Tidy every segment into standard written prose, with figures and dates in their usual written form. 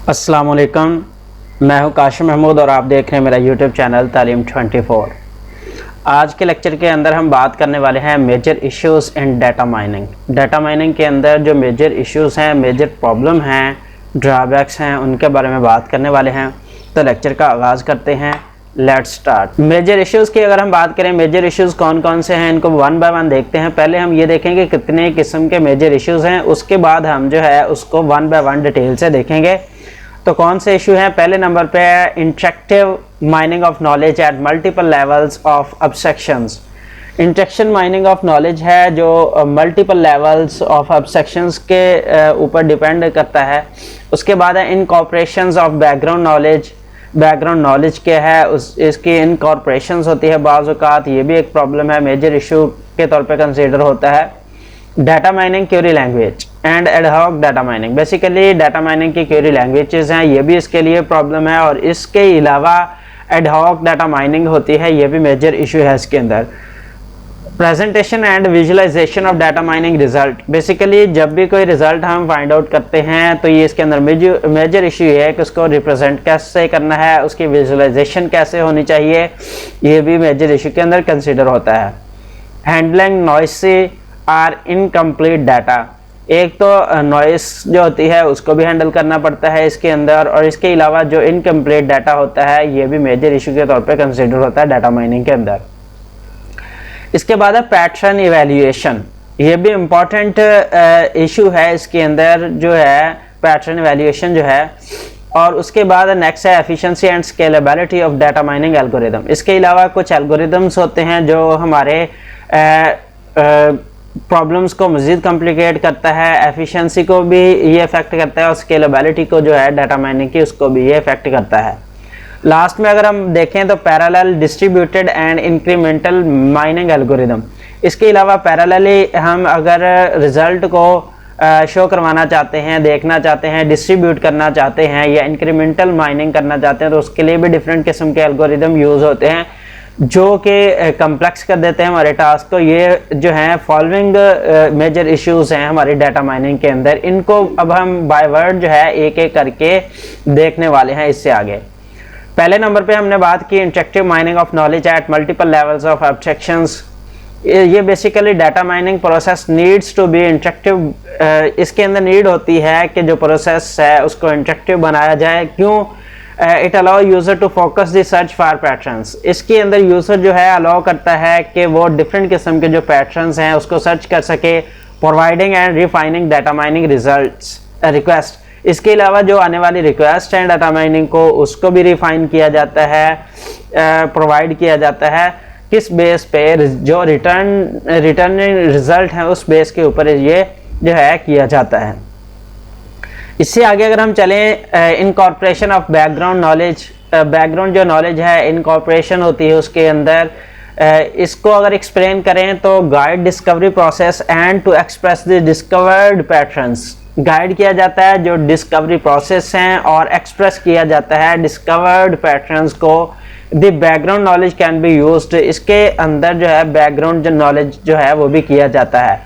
अस्सलाम वालेकुम, मैं हूं काशिम महमूद और आप देख रहे हैं मेरा यूट्यूब चैनल तालीम 24। आज के लेक्चर के अंदर हम बात करने वाले हैं major issues in data mining. Data mining के अंदर जो मेजर इश्यूज़ हैं, मेजर प्रॉब्लम हैं, ड्रॉबैक्स हैं, उनके बारे में बात करने वाले हैं। तो लेक्चर का आगाज़ करते हैं। Let's start. मेजर इश्यूज़ की अगर हम बात करें, मेजर इश्यूज़ कौन कौन से हैं, इनको वन बाय वन देखते हैं। पहले हम ये देखेंगे कितने किस्म के मेजर इश्यूज़ हैं, उसके बाद हम जो है उसको वन बाय वन डिटेल से देखेंगे। तो कौन से इशू हैं? पहले नंबर पे है interactive mining of knowledge at multiple levels of abstractions. Interaction mining of knowledge है जो मल्टीपल लेवल्स ऑफ अब्स्ट्रैक्शंस के ऊपर डिपेंड करता है। उसके बाद है incorporations of background knowledge. Background knowledge क्या है, इसकी इनकॉर्पोरेशंस होती है बाज़ औक़ात, ये भी एक प्रॉब्लम है, मेजर इशू के तौर पे कंसीडर होता है। Data mining query language and ad hoc data mining. Basically data mining की क्वेरी लैंग्वेजेस हैं, ये भी इसके लिए प्रॉब्लम है। और इसके अलावा एडहॉक डाटा माइनिंग होती है, ये भी मेजर इशू है इसके अंदर। Presentation and visualisation of data mining result. Basically जब भी कोई रिजल्ट हम फाइंड आउट करते हैं तो ये इसके अंदर मेजर इशू है कि उसको रिप्रेजेंट कैसे करना है, उसकी विजुअलाइजेशन कैसे होनी चाहिए, ये भी मेजर इशू के अंदर कंसिडर होता है। Handling noisy or incomplete data. एक तो नॉइस जो होती है उसको भी हैंडल करना पड़ता है इसके अंदर, और इसके अलावा जो इनकम्प्लीट डाटा होता है ये भी मेजर इशू के तौर पे कंसिडर होता है डाटा माइनिंग के अंदर। इसके बाद है पैटर्न इवैल्यूएशन। ये भी इम्पॉर्टेंट इशू है इसके अंदर जो है पैटर्न इवैल्यूएशन जो है। और उसके बाद नेक्स्ट है efficiency and scalability of data mining algorithm. इसके अलावा कुछ एल्गोरिदम्स होते हैं जो हमारे प्रॉब्लम्स को मज़ीद कॉम्प्लिकेट करता है, एफिशिएंसी को भी ये इफेक्ट करता है और स्केलेबिलिटी को जो है डाटा माइनिंग की उसको भी ये इफेक्ट करता है। लास्ट में अगर हम देखें तो parallel distributed and incremental mining algorithm. इसके अलावा पैरेलली हम अगर रिजल्ट को शो करवाना चाहते हैं, देखना चाहते हैं, डिस्ट्रीब्यूट करना चाहते हैं या इंक्रीमेंटल माइनिंग करना चाहते हैं तो उसके लिए भी डिफरेंट किस्म के एल्गोरिदम यूज़ होते हैं जो कि कम्प्लेक्स कर देते हैं हमारे टास्क को। ये जो हैं फॉलोइंग मेजर इश्यूज हैं हमारी डाटा माइनिंग के अंदर। इनको अब हम बाय वर्ड जो है एक एक करके देखने वाले हैं इससे आगे। पहले नंबर पे हमने बात की interactive mining of knowledge at multiple levels of abstractions. ये basically data mining process needs to be interactive. इसके अंदर नीड होती है कि जो प्रोसेस है उसको इंटरेक्टिव बनाया जाए। क्यों? It allow user to focus the search for patterns. इसके अंदर यूजर जो है अलाउ करता है कि वो डिफरेंट किस्म के जो पैटर्न्स हैं उसको सर्च कर सके, providing and refining data mining results request. इसके अलावा जो आने वाली रिक्वेस्ट है डाटा माइनिंग को उसको भी रिफाइन किया जाता है, प्रोवाइड किया जाता है। किस बेस पे? जो रिटर्न रिजल्ट है उस बेस के ऊपर ये जो है किया जाता है। इससे आगे अगर हम चलें, incorporation of background knowledge. Background जो नॉलेज है इनकॉर्पोरेशन होती है उसके अंदर। इसको अगर एक्सप्लेन करें तो guide discovery process and to express the discovered patterns. Guide किया जाता है जो डिस्कवरी प्रोसेस हैं और एक्सप्रेस किया जाता है डिस्कवर्ड पैटर्न्स को। The background knowledge can be used. इसके अंदर जो है बैकग्राउंड नॉलेज जो है वो भी किया जाता है।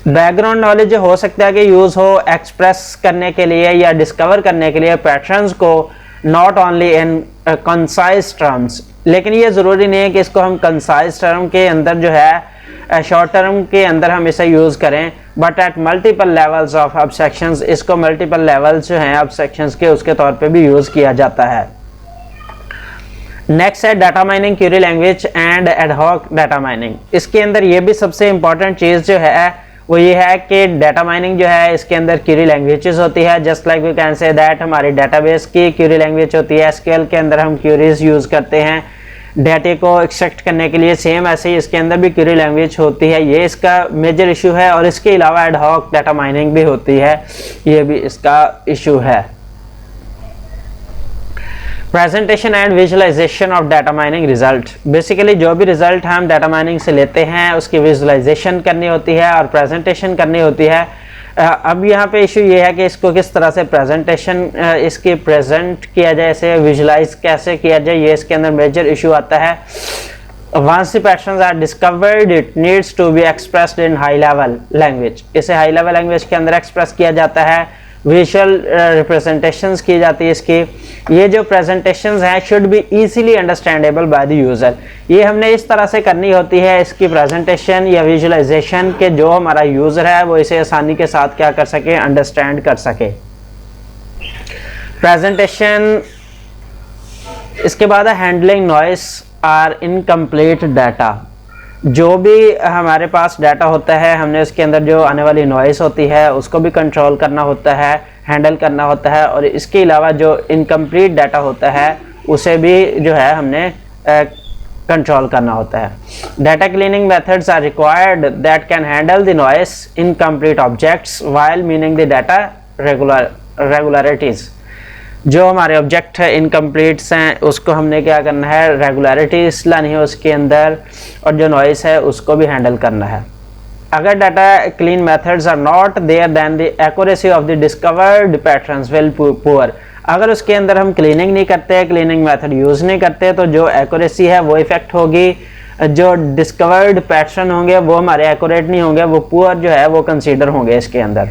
बैकग्राउंड नॉलेज हो सकता है कि यूज हो एक्सप्रेस करने के लिए या डिस्कवर करने के लिए पैटर्न्स को, not only in concise terms. लेकिन ये ज़रूरी नहीं है कि इसको हम कंसाइज टर्म के अंदर जो है शॉर्ट टर्म के अंदर हम इसे यूज़ करें, but at multiple levels of abstractions इसको मल्टीपल लेवल्स जो हैं अब्स्ट्रैक्शंस के उसके तौर पे भी यूज़ किया जाता है। नेक्स्ट है data mining query language and ad hoc data mining. इसके अंदर ये भी सबसे इंपॉर्टेंट चीज़ जो है वो ये है कि डाटा माइनिंग जो है इसके अंदर क्वेरी लैंग्वेजेस होती है। Just like we can say that हमारी डाटाबेस की क्वेरी लैंग्वेज होती है, एसक्यूएल के अंदर हम क्वेरीज यूज़ करते हैं डाटा को एक्सट्रैक्ट करने के लिए, सेम ऐसे ही इसके अंदर भी क्वेरी लैंग्वेज होती है। ये इसका मेजर इशू है। और इसके अलावा एडहॉक डाटा माइनिंग भी होती है, ये भी इसका इशू है। Presentation and visualisation of data mining result. Basically जो भी रिजल्ट हम डाटा माइनिंग से लेते हैं उसकी विजुअलाइजेशन करनी होती है और प्रेजेंटेशन करनी होती है। अब यहाँ पे इशू ये है कि इसको किस तरह से प्रेजेंटेशन इसकी प्रेजेंट किया जाए, इसे विजुअलाइज कैसे किया जाए, ये इसके अंदर मेजर इशू आता है। Once the patterns are discovered, it needs to be expressed in high level language. इसे हाई लेवल लैंग्वेज के अंदर एक्सप्रेस किया जाता है। विजुअल रिप्रेजेंटेशंस की जाती है इसकी। ये जो प्रेजेंटेशंस हैं should be easily understandable by the user. ये हमने इस तरह से करनी होती है इसकी प्रेजेंटेशन या विजुअलाइजेशन के जो हमारा यूज़र है वो इसे आसानी के साथ क्या कर सके, अंडरस्टैंड कर सके। प्रेजेंटेशन इसके बाद है handling noise or incomplete data. जो भी हमारे पास डाटा होता है हमने उसके अंदर जो आने वाली नॉइस होती है उसको भी कंट्रोल करना होता है, हैंडल करना होता है, और इसके अलावा जो इनकम्प्लीट डाटा होता है उसे भी जो है हमने कंट्रोल करना होता है। Data cleaning methods are required that can handle the noise incomplete objects while meaning the data regularities. जो हमारे ऑब्जेक्ट है इनकम्प्लीट्स हैं उसको हमने क्या करना है, रेगुलरिटीज लानी है उसके अंदर, और जो नॉइस है उसको भी हैंडल करना है। अगर data clean methods are not there then the accuracy of the discovered patterns will poor. अगर उसके अंदर हम क्लीनिंग नहीं करते, क्लीनिंग मेथड यूज़ नहीं करते, तो जो एक्यूरेसी है वो इफेक्ट होगी, जो डिस्कवर्ड पैटर्न होंगे वो हमारे एक्यूरेट नहीं होंगे, वो पुअर जो है वो कंसीडर होंगे इसके अंदर।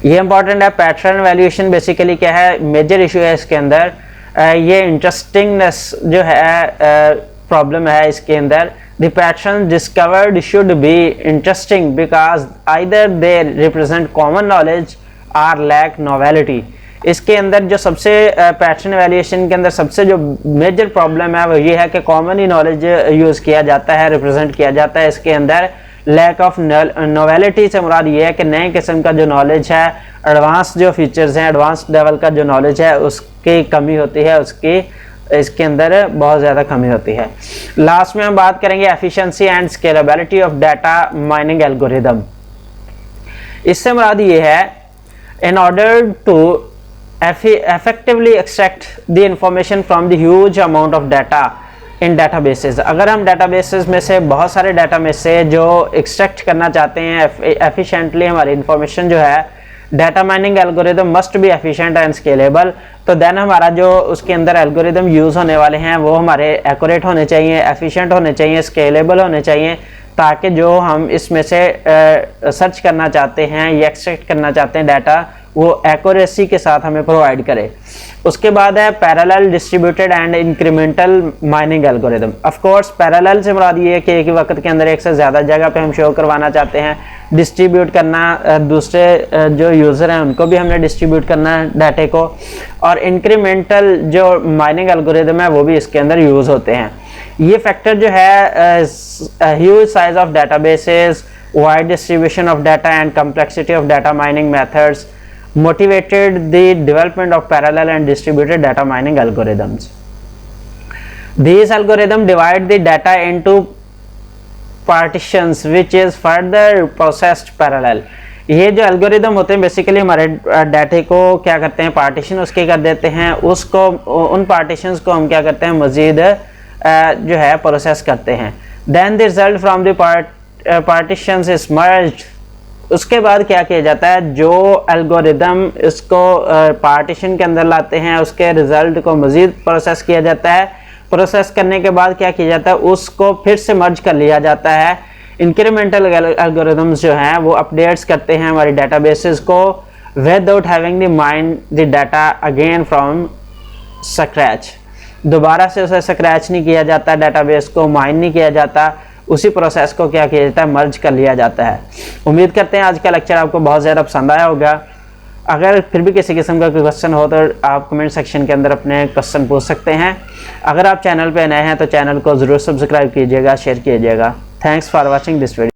ये इंपॉर्टेंट है। पैटर्न वैल्यूएशन बेसिकली क्या है, मेजर इशू है इसके अंदर। ये इंटरेस्टिंगनेस जो है प्रॉब्लम है इसके अंदर। The pattern discovered should be interesting because either they represent common knowledge or lack novelty. इसके अंदर जो सबसे पैटर्न वैल्यूएशन के अंदर सबसे जो मेजर प्रॉब्लम है वो ये है कि कॉमन ही नॉलेज यूज़ किया जाता है, रिप्रेजेंट किया जाता है। इसके अंदर लैक ऑफ नोवेलिटी से मुराद ये है कि नए किस्म का जो नॉलेज है, एडवांस जो फीचर्स हैं, एडवांस लेवल का जो नॉलेज है उसकी कमी होती है, उसकी इसके अंदर बहुत ज़्यादा कमी होती है। लास्ट में हम बात करेंगे efficiency and scalability of data mining algorithm. इससे मुराद ये है in order to effectively extract the information from the huge amount of data in databases। अगर हम databases में से बहुत सारे डाटा में से जो एक्सट्रैक्ट करना चाहते हैं efficiently हमारी इंफॉर्मेशन जो है, data mining algorithm must be efficient and scalable. तो देन हमारा जो उसके अंदर एल्गोरिदम यूज़ होने वाले हैं वो हमारे एक्यूरेट होने चाहिए, एफिशिएंट होने चाहिए, स्केलेबल होने चाहिए, ताकि जो हम इसमें से सर्च करना चाहते हैं या एक्सट्रैक्ट करना चाहते हैं डाटा वो एक्यूरेसी के साथ हमें प्रोवाइड करे। उसके बाद है parallel distributed and incremental mining algorithm. Of course parallel से मुराद ये है कि एक ही वक्त के अंदर एक से ज़्यादा जगह पे हम शो करवाना चाहते हैं। डिस्ट्रीब्यूट करना, दूसरे जो यूज़र हैं उनको भी हमने डिस्ट्रीब्यूट करना है डाटे को। और इंक्रीमेंटल जो माइनिंग एल्गोरिदम है वो भी इसके अंदर यूज़ होते हैं। ये फैक्टर जो है huge size of databases, wide distribution of data and complexity of data mining methods motivated the development of parallel and distributed data mining algorithms. These algorithms divide the data into partitions which is further processed parallel। ये जो algorithm होते हैं basically हमारे डाटे को क्या करते हैं, पार्टीशन उसके कर देते हैं, उसको उन पार्टीशंस को हम क्या करते हैं मज़ीद जो है प्रोसेस करते हैं। Then the result from the partitions is merged। उसके बाद क्या किया जाता है, जो एल्गोरिदम इसको पार्टीशन के अंदर लाते हैं उसके रिजल्ट को मज़ीद प्रोसेस किया जाता है। प्रोसेस करने के बाद क्या किया जाता है, उसको फिर से मर्ज कर लिया जाता है। इंक्रीमेंटल एल्गोरिदम्स जो हैं वो अपडेट्स करते हैं हमारी डाटाबेसेस को without having the mine the data again from scratch. दोबारा से उसे स्क्रैच नहीं किया जाता, डाटाबेस को माइन नहीं किया जाता, उसी प्रोसेस को क्या किया जाता है, मर्ज कर लिया जाता है। उम्मीद करते हैं आज का लेक्चर आपको बहुत ज़्यादा पसंद आया होगा। अगर फिर भी किसी किस्म का कोई क्वेश्चन हो तो आप कमेंट सेक्शन के अंदर अपने क्वेश्चन पूछ सकते हैं। अगर आप चैनल पे नए हैं तो चैनल को ज़रूर सब्सक्राइब कीजिएगा, शेयर कीजिएगा। Thanks for watching this video.